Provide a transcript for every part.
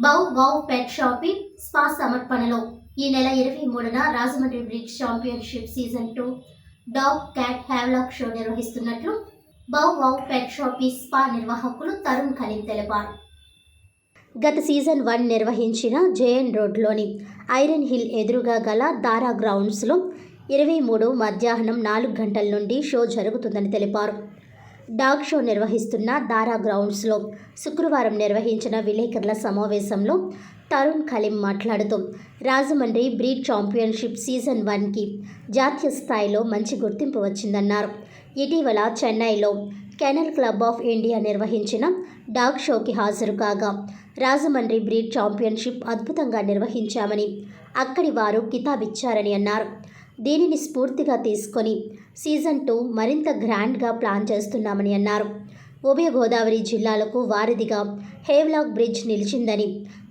బౌ wow pet shopping spa సమర్పణలో ఈ నెల 23న Rajahmundry bridge championship season 2 dog cat Havelock show నిర్వహిస్తున్నట్లు bow wow pet shopping spa నిర్వాహకులు తరుణ్ ఖలీం తెలిపారు. గత సీజన్ 1 నిర్వహించిన జేఎన్ రోడ్లోని ఐరన్ హిల్ ఎదురుగా గల దారా గ్రౌండ్స్లో 23 మధ్యాహ్నం 4 గంటల నుండి షో జరుగుతుందని తెలిపారు. డాగ్ షో నిర్వహిస్తున్న దారా గ్రౌండ్స్లో శుక్రవారం నిర్వహించిన విలేకరుల సమావేశంలో తరుణ్ ఖలీం మాట్లాడుతూ రాజమండ్రి బ్రీడ్ ఛాంపియన్షిప్ సీజన్ 1కి జాతీయ స్థాయిలో మంచి గుర్తింపు వచ్చిందన్నారు. ఇటీవల చెన్నైలో కెనల్ క్లబ్ ఆఫ్ ఇండియా నిర్వహించిన డాగ్ షోకి హాజరు కాగా రాజమండ్రి బ్రీడ్ ఛాంపియన్షిప్ అద్భుతంగా నిర్వహించామని అక్కడి వారు కితాబిచ్చారని అన్నారు. దీనిని స్ఫూర్తిగా తీసుకొని సీజన్ 2 మరింత గ్రాండ్గా ప్లాన్ చేస్తున్నామని అన్నారు. ఉభయ గోదావరి జిల్లాలకు వారధిగా హేవ్లాక్ బ్రిడ్జ్ నిలిచిందని,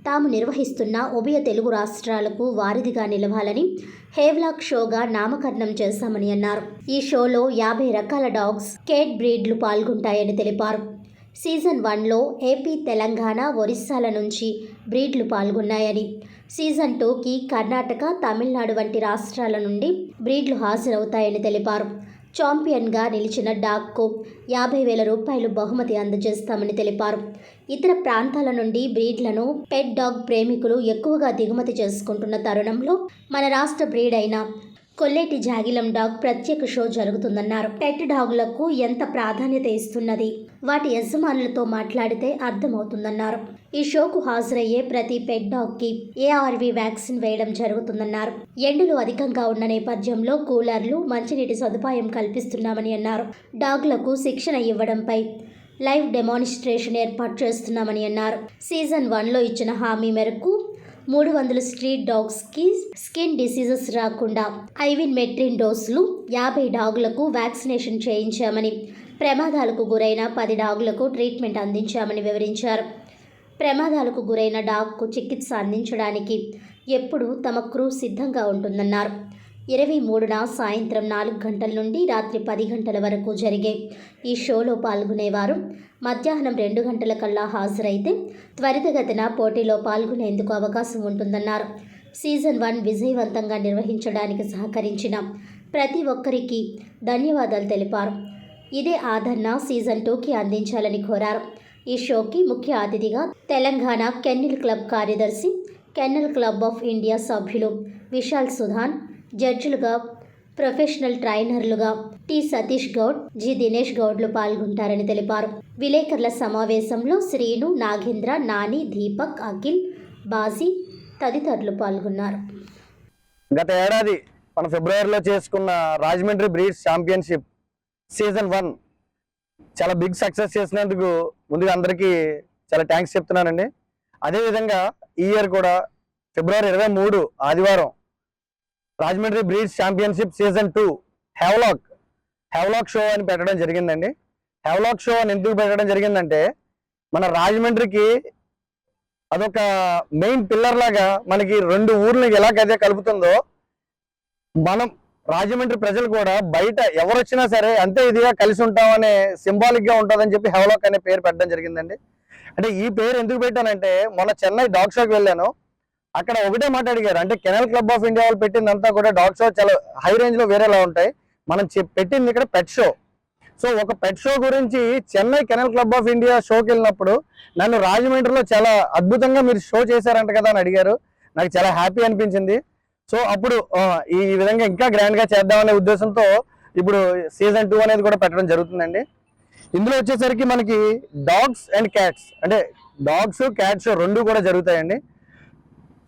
తాము నిర్వహిస్తున్న ఉభయ తెలుగు రాష్ట్రాలకు వారధిగా నిలవాలని హేవ్లాక్ షోగా నామకరణం చేశామని అన్నారు. ఈ షోలో 50 రకాల డాగ్స్, కేట్ బ్రీడ్లు పాల్గొంటాయని తెలిపారు. సీజన్ 1లో ఏపీ, తెలంగాణ, ఒరిస్సాల నుంచి బ్రీడ్లు పాల్గొన్నాయని, సీజన్ 2కి కర్ణాటక, తమిళనాడు వంటి రాష్ట్రాల నుండి బ్రీడ్లు హాజరవుతాయని తెలిపారు. ఛాంపియన్గా నిలిచిన డాగ్కు 50,000 రూపాయలు బహుమతి అందజేస్తామని తెలిపారు. ఇతర ప్రాంతాల నుండి బ్రీడ్లను పెట్ డాగ్ ప్రేమికులు ఎక్కువగా దిగుమతి చేసుకుంటున్న తరుణంలో మన రాష్ట్ర బ్రీడ్ అయిన కొల్లేటి జాగిలం డాగ్ ప్రత్యేక షో జరుగుతుందన్నారు. పెట్ డాగులకు ఎంత ప్రాధాన్యత ఇస్తున్నది వాటి యజమానులతో మాట్లాడితే అర్థమవుతుందన్నారు. ఈ షోకు హాజరయ్యే ప్రతి పెట్ డాగ్కి ARV వ్యాక్సిన్ వేయడం జరుగుతుందన్నారు. ఎండలు అధికంగా ఉన్న నేపథ్యంలో కూలర్లు, మంచినీటి సదుపాయం కల్పిస్తున్నామని అన్నారు. డాగ్లకు శిక్షణ ఇవ్వడంపై లైవ్ డెమాన్స్ట్రేషన్ ఏర్పాటు చేస్తున్నామని అన్నారు. సీజన్ 1లో ఇచ్చిన హామీ మేరకు 300 స్ట్రీట్ డాగ్స్కి స్కిన్ డిసీజెస్ రాకుండా ఐవిన్ మెట్రిన్ డోసులు 50 డాగులకు వ్యాక్సినేషన్ చేయించామని, ప్రమాదాలకు గురైన 10 డాగులకు ట్రీట్మెంట్ అందించామని వివరించారు. ప్రమాదాలకు గురైన డాగ్కు చికిత్స అందించడానికి ఎప్పుడూ తమ క్రూ సిద్ధంగా ఉంటుందన్నారు. 23న సాయంత్రం 4 గంటల నుండి రాత్రి 10 గంటల వరకు జరిగే ఈ షోలో పాల్గొనేవారు మధ్యాహ్నం 2 గంటల కల్లా హాజరైతే త్వరితగతిన పోటీలో పాల్గొనేందుకు అవకాశం ఉంటుందన్నారు. సీజన్ 1 విజయవంతంగా నిర్వహించడానికి సహకరించిన ప్రతి ఒక్కరికి ధన్యవాదాలు తెలిపారు. ఇదే ఆదరణ సీజన్ 2కి అందించాలని కోరారు. ఈ షోకి ముఖ్య అతిథిగా తెలంగాణ కెన్నెల్ క్లబ్ కార్యదర్శి, కెన్నెల్ క్లబ్ ఆఫ్ ఇండియా సభ్యులు విశాల్ సుధాన్, జడ్జిలుగా, ప్రొఫెషనల్ ట్రైనర్లుగా టి సతీష్ గౌడ్, జి దినేష్ గౌడ్లు పాల్గొంటారని తెలిపారు. విలేకరుల సమావేశంలో శ్రీను, నాగేంద్ర, నాని, దీపక్, అఖిల్, బాజీ తదితరులు పాల్గొన్నారు. గత ఏడాది మన ఫిబ్రవరిలో చేసుకున్న రాజమండ్రి బ్రీడ్స్ ఛాంపియన్షిప్ సీజన్ 1 చాలా బిగ్ సక్సెస్ చేసినందుకు ముందుగా అందరికీ చాలా థ్యాంక్స్ చెప్తున్నానండి. అదేవిధంగా ఈ ఇయర్ కూడా ఫిబ్రవరి 23 ఆదివారం Rajahmundry breeds championship season 2 Havelock show అని పెట్టడం జరిగిందండి. హ్యావ్లాక్ షో అని ఎందుకు పెట్టడం జరిగిందంటే, మన రాజమండ్రికి అదొక మెయిన్ పిల్లర్ లాగా మనకి 2 ఊర్లను ఎలాగైతే కలుపుతుందో, మనం రాజమండ్రి ప్రజలు కూడా బయట ఎవరు వచ్చినా సరే అంతే ఇదిగా కలిసి ఉంటామనే సింబాలిక్ గా ఉంటుందని చెప్పి హ్యావ్లాక్ అనే పేరు పెట్టడం జరిగిందండి. అంటే ఈ పేరు ఎందుకు పెట్టానంటే, మొన్న చెన్నై డాగ్ షోకి వెళ్ళాను. అక్కడ ఒకటే మాట అడిగారు, అంటే కెనల్ క్లబ్ ఆఫ్ ఇండియా వాళ్ళు పెట్టిందంతా కూడా డాగ్ షో చాలా హై రేంజ్ లో వేరేలా ఉంటాయి, మనం పెట్టింది ఇక్కడ పెట్ షో. సో ఒక పెట్ షో గురించి Chennai kennel club of India షోకి వెళ్ళినప్పుడు నన్ను రాజమండ్రిలో చాలా అద్భుతంగా మీరు షో చేశారంట కదా అని అడిగారు. నాకు చాలా హ్యాపీ అనిపించింది. సో అప్పుడు ఈ విధంగా ఇంకా గ్రాండ్ గా చేద్దామనే ఉద్దేశంతో ఇప్పుడు సీజన్ 2 అనేది కూడా పెట్టడం జరుగుతుందండి. ఇందులో వచ్చేసరికి మనకి డాగ్స్ అండ్ క్యాట్స్, అంటే డాగ్స్, క్యాట్స్ 2 కూడా జరుగుతాయండి.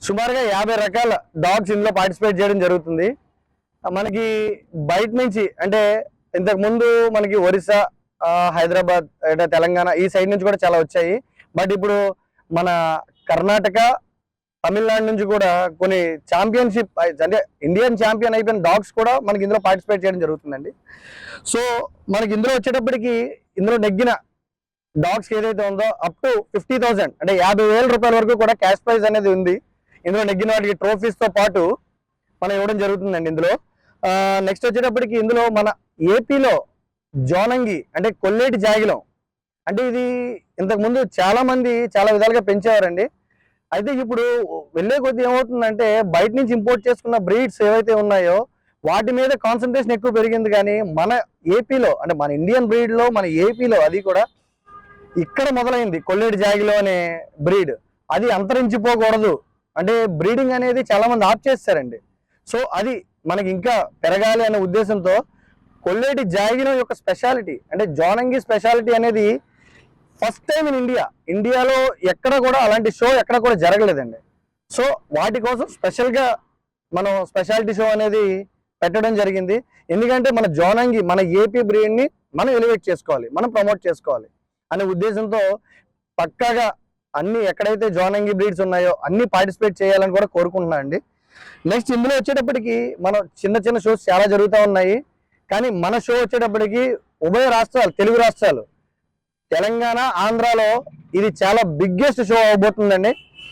సుమారుగా 50 రకాల డాగ్స్ ఇందులో పార్టిసిపేట్ చేయడం జరుగుతుంది. మనకి బయట నుంచి, అంటే ఇంతకుముందు మనకి ఒరిస్సా, హైదరాబాద్, అంటే తెలంగాణ ఈ సైడ్ నుంచి కూడా చాలా వచ్చాయి. బట్ ఇప్పుడు మన కర్ణాటక, తమిళనాడు నుంచి కూడా కొన్ని ఛాంపియన్షిప్, అంటే ఇండియన్ ఛాంపియన్ అయిపోయిన డాగ్స్ కూడా మనకి ఇందులో పార్టిసిపేట్ చేయడం జరుగుతుందండి. సో మనకి ఇందులో వచ్చేటప్పటికి ఇందులో నెగ్గిన డాగ్స్ ఏదైతే ఉందో అప్ టు 50,000, అంటే 50,000 రూపాయల వరకు కూడా క్యాష్ ప్రైజ్ అనేది ఉంది. ఇందులో నెగ్గిన వాటికి ట్రోఫీస్తో పాటు మనం ఇవ్వడం జరుగుతుందండి. ఇందులో నెక్స్ట్ వచ్చేటప్పటికి ఇందులో మన ఏపీలో జోనంగి, అంటే కొల్లేటి జాగిలం, అంటే ఇది ఇంతకుముందు చాలా మంది చాలా విధాలుగా పెంచేవారండి. అయితే ఇప్పుడు వెళ్ళే కొద్దీ ఏమవుతుందంటే బయట నుంచి ఇంపోర్ట్ చేసుకున్న బ్రీడ్స్ ఏవైతే ఉన్నాయో వాటి మీద కాన్సన్ట్రేషన్ ఎక్కువ పెరిగింది, కానీ మన ఏపీలో అంటే మన ఇండియన్ బ్రీడ్లో మన ఏపీలో అది కూడా ఇక్కడ మొదలైంది కొల్లేటి జాగిలో అనే బ్రీడ్. అది అంతరించిపోకూడదు అంటే బ్రీడింగ్ అనేది చాలా మంది ఆప్ చేస్తారండి. సో అది మనకి ఇంకా పెరగాలి అనే ఉద్దేశంతో కొల్లేటి జాగిలో యొక్క స్పెషాలిటీ అంటే జోనంగి స్పెషాలిటీ అనేది ఫస్ట్ టైం ఇన్ ఇండియాలో ఎక్కడ కూడా అలాంటి షో ఎక్కడ కూడా జరగలేదండి. సో వాటి కోసం స్పెషల్గా మనం స్పెషాలిటీ షో అనేది పెట్టడం జరిగింది. ఎందుకంటే మన జోనంగి మన ఏపీ బ్రీడ్ని మనం ఎలివేట్ చేసుకోవాలి, మనం ప్రమోట్ చేసుకోవాలి అనే ఉద్దేశంతో పక్కాగా అన్ని ఎక్కడైతే జోనంగి బ్రీడ్స్ ఉన్నాయో అన్ని పార్టిసిపేట్ చేయాలని కూడా కోరుకుంటున్నాను అండి. నెక్స్ట్ ఇందులో వచ్చేటప్పటికి మనం చిన్న చిన్న షోస్ చాలా జరుగుతూ ఉన్నాయి, కానీ మన షో వచ్చేటప్పటికి ఉభయ రాష్ట్రాలు తెలుగు రాష్ట్రాలు తెలంగాణ ఆంధ్రాలో ఇది చాలా బిగ్గెస్ట్ షో అవబోతుందండి.